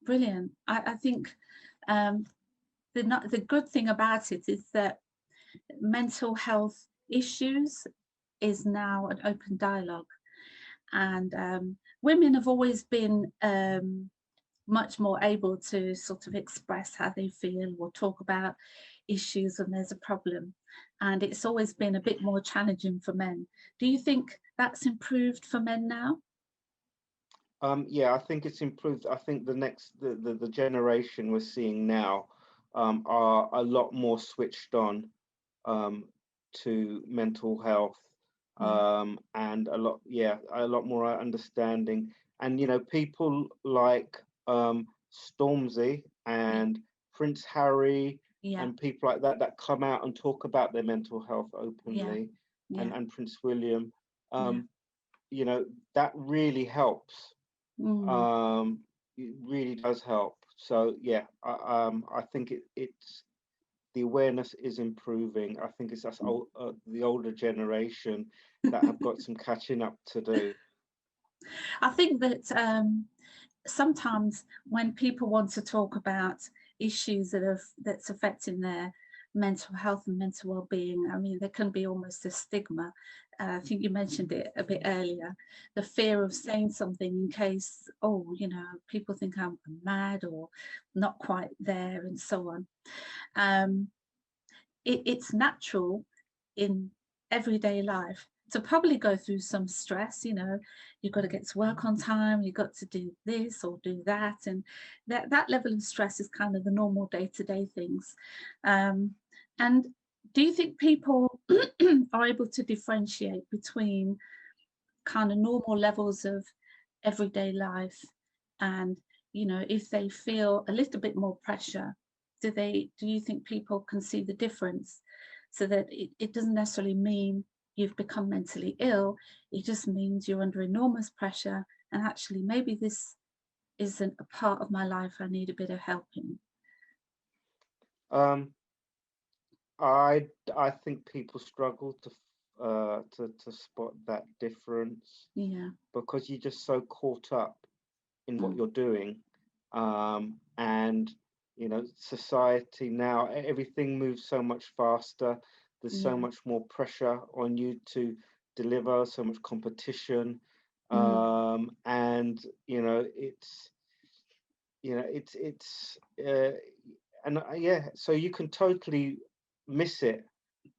Brilliant. I think the good thing about it is that mental health issues is now an open dialogue, and women have always been much more able to sort of express how they feel or talk about issues when there's a problem, and it's always been a bit more challenging for men. Do you think that's improved for men now? Yeah, I think it's improved. I think the generation we're seeing now are a lot more switched on um, to mental health, Yeah, and a lot more understanding. And people like Stormzy yeah, and Prince Harry yeah, and people like that that come out and talk about their mental health yeah, openly, yeah, and Prince William, yeah. um, that really helps. Mm. um it really does help. So yeah, I think it's the awareness is improving. I think it's us the older generation that have got some catching up to do. I think that sometimes when people want to talk about issues that's affecting their mental health and mental well-being, I mean, there can be almost a stigma. I think you mentioned it a bit earlier, the fear of saying something in case, oh, people think I'm mad or not quite there, and so on. Um, it's natural in everyday life to probably go through some stress. You've got to get to work on time, you've got to do this or do that, and that level of stress is kind of the normal day-to-day things. And do you think people are able to differentiate between kind of normal levels of everyday life, and if they feel a little bit more pressure, do you think people can see the difference, so that it doesn't necessarily mean you've become mentally ill, it just means you're under enormous pressure, and actually maybe this isn't a part of my life I need a bit of help in? um I think people struggle to spot that difference Yeah. because you're just so caught up in what Mm. you're doing. And society now, everything moves so much faster. There's so Yeah. much more pressure on you to deliver, so much competition. Mm. And it's and yeah, so you can totally miss it.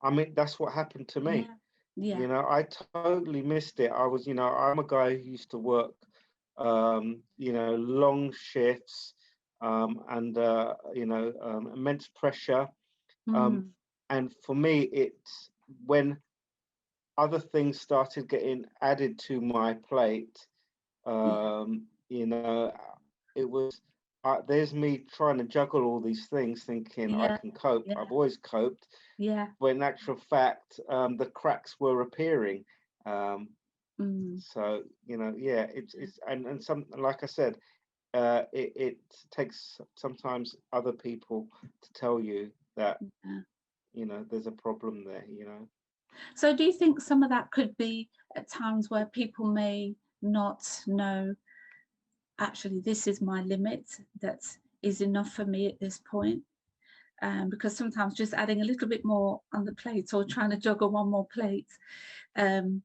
I mean, that's what happened to me. Yeah. Yeah. I totally missed it. I'm a guy who used to work, long shifts, and immense pressure. Um, Mm. and for me, it's when other things started getting added to my plate. Yeah. You know, it was there's me trying to juggle all these things, thinking I Yeah. can cope. Yeah. I've always coped, Yeah. when in actual fact, the cracks were appearing. Um, Mm. so yeah, it's and some, like I said, it takes sometimes other people to tell you that Yeah. there's a problem there. So do you think some of that could be at times where people may not know, actually, this is my limit, that is enough for me at this point? Because sometimes just adding a little bit more on the plate or trying to juggle one more plate um,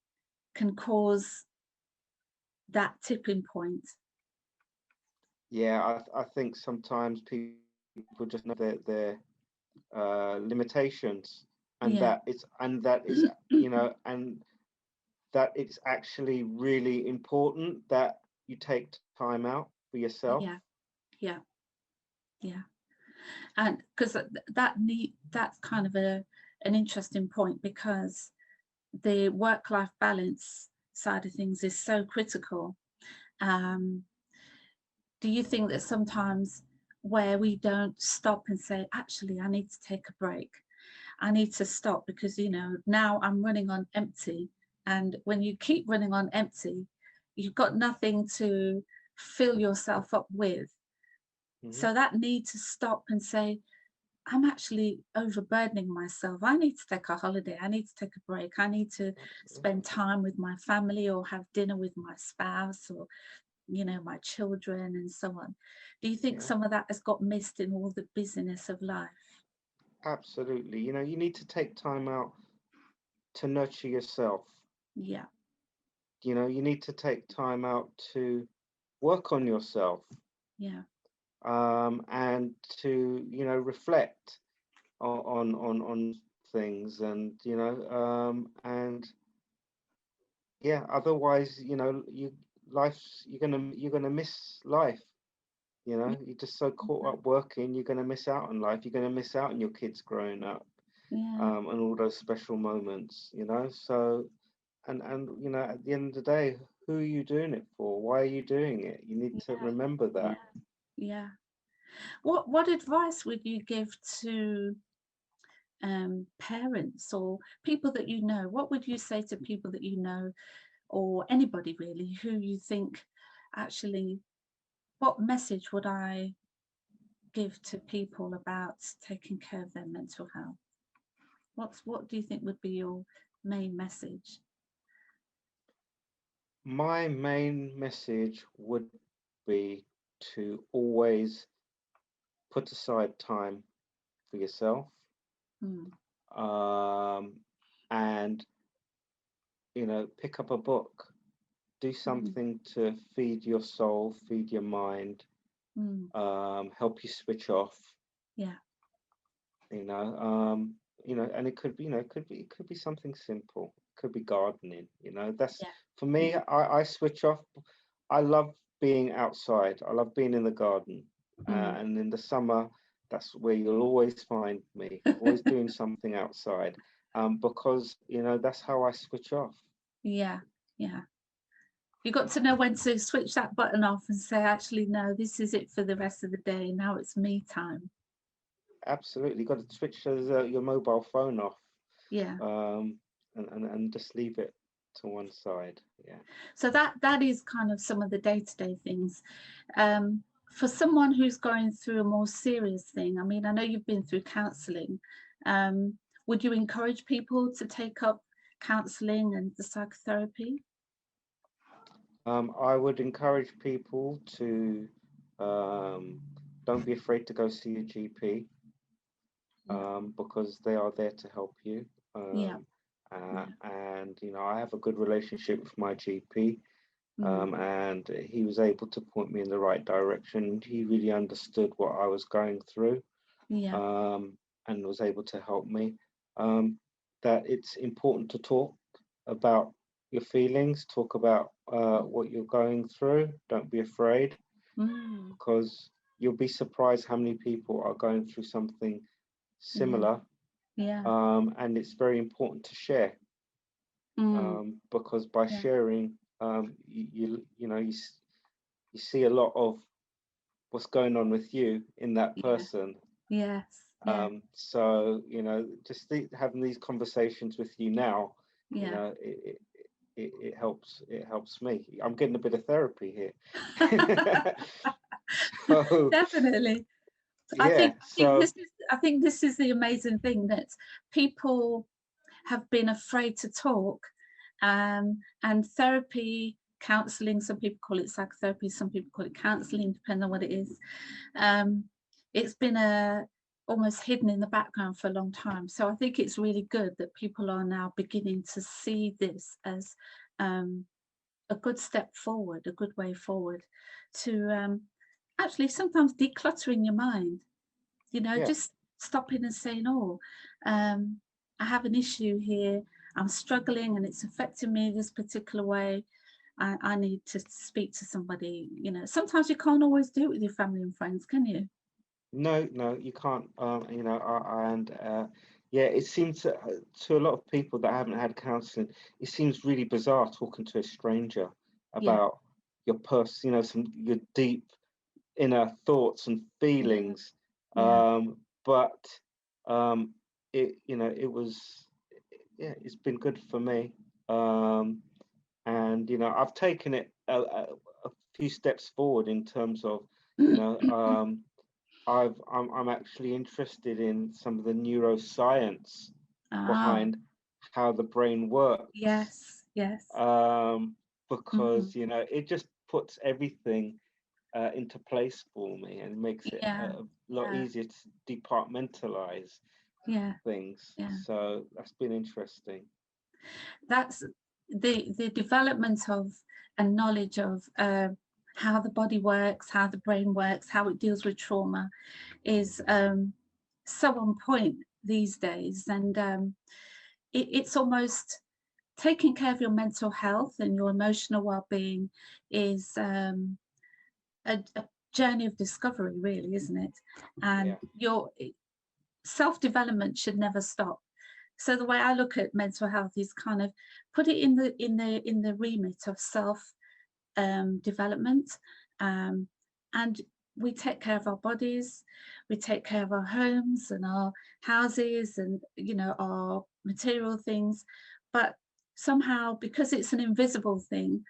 can cause that tipping point. Yeah, I think sometimes people just know their limitations, and Yeah. that is and that it's actually really important that you take time out for yourself. Yeah. Yeah. Yeah. And because that's kind of an interesting point, because the work-life balance side of things is so critical. Um, do you think that sometimes where we don't stop and say, actually, I need to take a break, I need to stop because, now I'm running on empty. And when you keep running on empty, you've got nothing to fill yourself up with. Hmm. So that need to stop and say, I'm actually overburdening myself. I need to take a holiday. I need to take a break. I need to spend Absolutely. time with my family or have dinner with my spouse or my children and so on. Do you think Yeah, some of that has got missed in all the busyness of life? absolutely. You need to take time out to nurture yourself. Yeah, You need to take time out to work on yourself, yeah, and to, reflect on things, and and yeah, otherwise, you're gonna miss life. yeah, You're just so caught up working, you're gonna miss out on life. You're gonna miss out on your kids growing up, yeah, and all those special moments. So, and at the end of the day, who are you doing it for? Why are you doing it? You need to yeah, remember yeah, that. yeah. What advice would you give to parents or people that you know? What would you say to people that you know, or anybody really, who you think actually, what message would I give to people about taking care of their mental health? What do you think would be your main message? My main message would be to always put aside time for yourself, Mm, um, and pick up a book, do mm, something to feed your soul, feed your mind, mm, help you switch off. yeah, You know, um, and it could be something simple. It could be gardening. That's yeah, for yeah. me. I switch off. I love being outside. I love being in the garden, Mm, and in the summer, that's where you'll always find me, always doing something outside, because that's how I switch off. yeah, yeah. You got to know when to switch that button off and say, actually, no, this is it for the rest of the day. Now it's me time. Absolutely, got to switch your mobile phone off, Yeah. um, and just leave it to one side. Yeah. So that is kind of some of the day-to-day things. For someone who's going through a more serious thing, I mean, I know you've been through counselling. Um, would you encourage people to take up counselling and the psychotherapy? I would encourage people to, um, don't be afraid to go see a GP, Yeah, because they are there to help you. yeah, yeah. And I have a good relationship with my GP, Mm, and he was able to point me in the right direction. He really understood what I was going through, yeah, um, and was able to help me. Um, that it's important to talk about your feelings, talk about what you're going through. Don't be afraid, mm, because you'll be surprised how many people are going through something yeah, similar. yeah, And it's very important to share, mm, because by yeah, sharing, you see a lot of what's going on with you in that yeah, person. yes, yeah, So just having these conversations with you now, yeah. it helps. It helps me. I'm getting a bit of therapy here. So Definitely. I yeah. think I think So this is I think this is the amazing thing that people have been afraid to talk, and therapy, counselling. Some people call it psychotherapy. Some people call it counselling, depending on what it is. Um, it's been almost hidden in the background for a long time. So I think it's really good that people are now beginning to see this as um, a good step forward, a good way forward to actually sometimes decluttering your mind, yeah. just stopping and saying, oh, um, I have an issue here. I'm struggling and it's affecting me this particular way. I need to speak to somebody. Sometimes you can't always do it with your family and friends, can you? No, no, you can't. And yeah, it seems to a lot of people that haven't had counselling, it seems really bizarre talking to a stranger Yeah, about some your deep inner thoughts and yeah, feelings. yeah. But it was, yeah, it's been good for me. And I've taken it a few steps forward in terms of, you know, I'm actually interested in some of the neuroscience Ah, behind how the brain works, yes, yes. um, Mm, because it just puts everything into place for me, and makes it Yeah, a lot yeah, easier to departmentalize yeah, things. yeah. So that's been interesting. That's the development of and knowledge of how the body works, how the brain works, how it deals with trauma is so on point these days. And it's almost taking care of your mental health and your emotional well-being is a journey of discovery, really, isn't it? And Yeah, your self-development should never stop. So the way I look at mental health is kind of put it in the remit of self development, um, and we take care of our bodies, we take care of our homes and our houses, and our material things, but somehow because it's an invisible thing,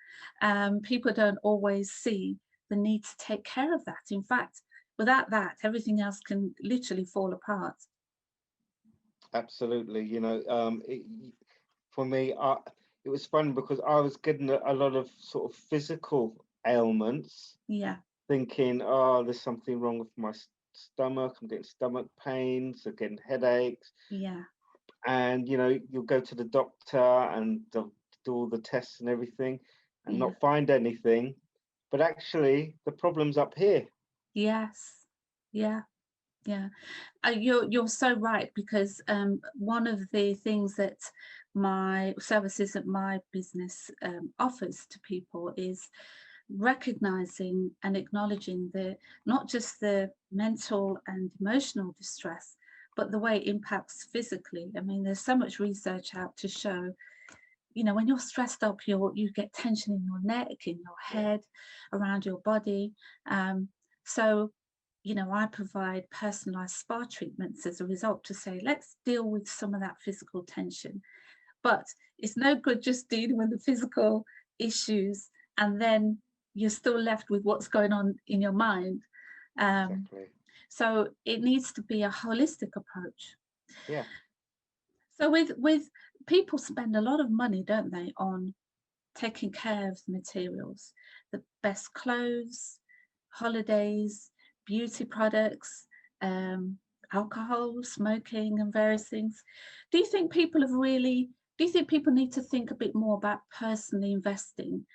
people don't always see the need to take care of that. In fact, without that, everything else can literally fall apart. absolutely. For me, it was fun because I was getting a lot of sort of physical ailments, Yeah, thinking, oh, there's something wrong with my stomach. I'm getting stomach pains, I'm getting headaches, yeah, and you'll go to the doctor and they'll do all the tests and everything, and yeah. not find anything. But actually, the problem's up here. Yes, yeah, yeah. You're so right, because one of the things that my services at my business offers to people is recognizing and acknowledging the not just the mental and emotional distress, but the way it impacts physically. I mean, there's so much research out to show, when you're stressed up, you get tension in your neck, in your Yeah, head, around your body. So I provide personalized spa treatments as a result to say, let's deal with some of that physical tension. But it's no good just dealing with the physical issues and then you're still left with what's going on in your mind. Um, exactly. so it needs to be a holistic approach. Yeah, So with people spend a lot of money, don't they, on taking care of the materials, the best clothes, holidays, beauty products, um, alcohol, smoking, and various things. Do you think people have really? Do you think people need to think a bit more about personally investing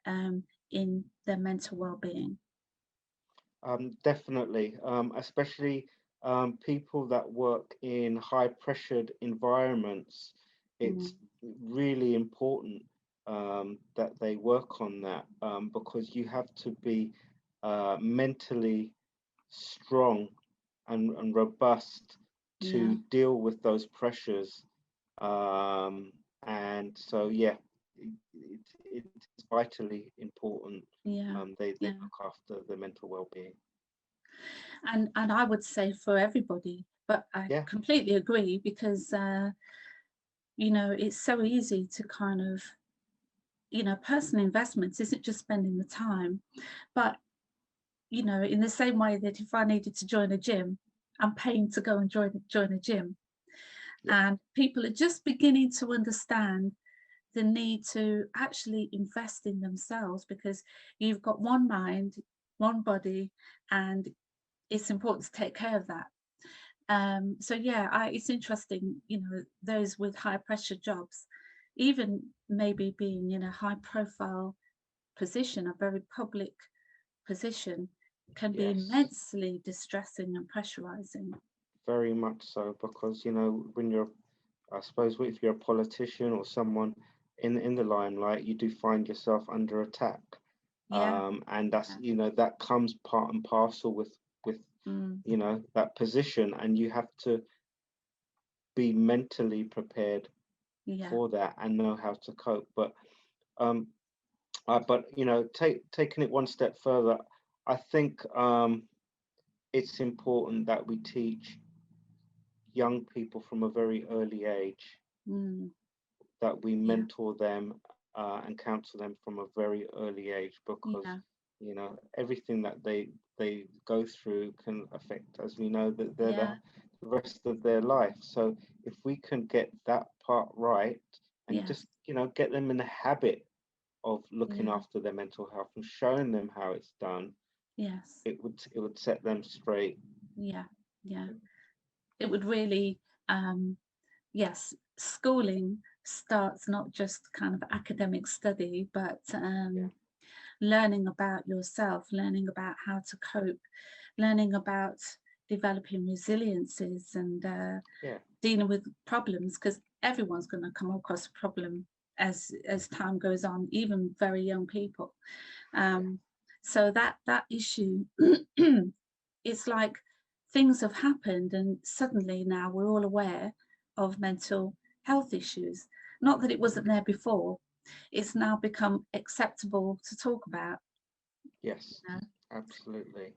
um, in their mental well-being? definitely. Especially people that work in high pressured environments. It's Mm, really important that they work on that, because you have to be mentally strong and robust yeah, to deal with those pressures. And so, yeah, it's vitally important. yeah, They yeah. look after the mental well-being. And I would say for everybody, but I Yeah, completely agree, because it's so easy to kind of, personal investments isn't just spending the time, but in the same way that if I needed to join a gym, I'm paying to go and join a gym. yeah, And people are just beginning to understand the need to actually invest in themselves, because you've got one mind, one body, and it's important to take care of that. So yeah, it's interesting, those with high pressure jobs, even maybe being in a high profile position, a very public position, can be yes, immensely distressing and pressurizing. very much so. Because when you're, I suppose, if you're a politician or someone in the limelight, you do find yourself under attack, Yeah, and that's yeah, that comes part and parcel with mm, that position, and you have to be mentally prepared yeah, for that and know how to cope. Um, but taking it one step further, I think it's important that we teach young people from a very early age, mm, that we yeah, mentor them and counsel them from a very early age, because yeah, everything that they go through can affect, as we know, that they're yeah, the rest of their life. So if we can get that part right, and yeah, just get them in a habit of looking Yeah. after their mental health and showing them how it's done, Yes. it would set them straight. Yeah. Yeah. It would really, yes, schooling starts not just kind of academic study, but Yeah, learning about yourself, learning about how to cope, learning about developing resiliences and yeah, dealing with problems, because everyone's going to come across a problem as time goes on, even very young people. yeah, Um, so that issue, it's like things have happened, and suddenly now we're all aware of mental health issues. Not that it wasn't there before; it's now become acceptable to talk about. yes, You know? absolutely.